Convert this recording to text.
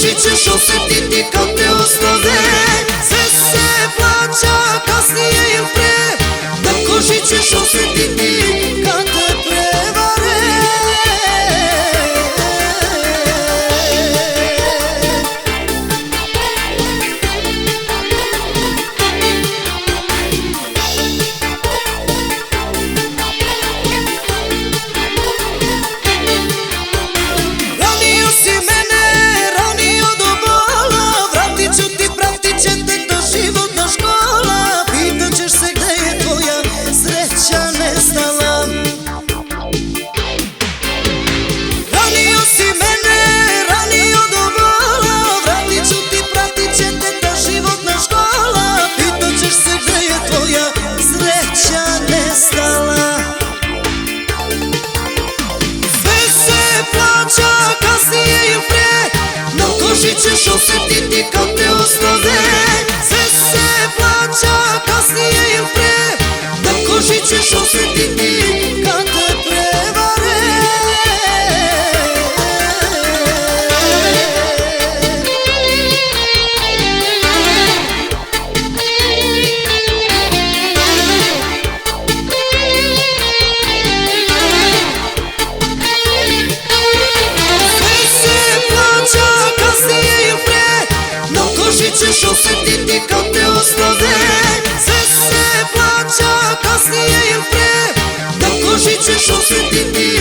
koži ćeš osjetiti kad te ostave. Sve se plaća kasnije ili pre, na koži ćeš osjetiti kad te prevare. Ranio si mene, ranio do bola, vratit ću ti, pratit će te to životna škola. Pitat ćeš se gde je tvoja sreća nestala. Ranio si mene, ranio do bola, vratit ću ti, pratit će te ta životna škola. Pitat ćeš se gde je tvoja sreća nestala. Sve se plaća kasnije ili pre, na koži ćeš osjetiti kad te ostave. Sve se plaća kasnije ili pre, na koži ćeš osjetiti kad te prevare. Sve se plaća kasnije ili pre, na koži ćeš osjetiti kad te ostave. Sve se plaća kasnije ili pre, na koži ćeš osjetiti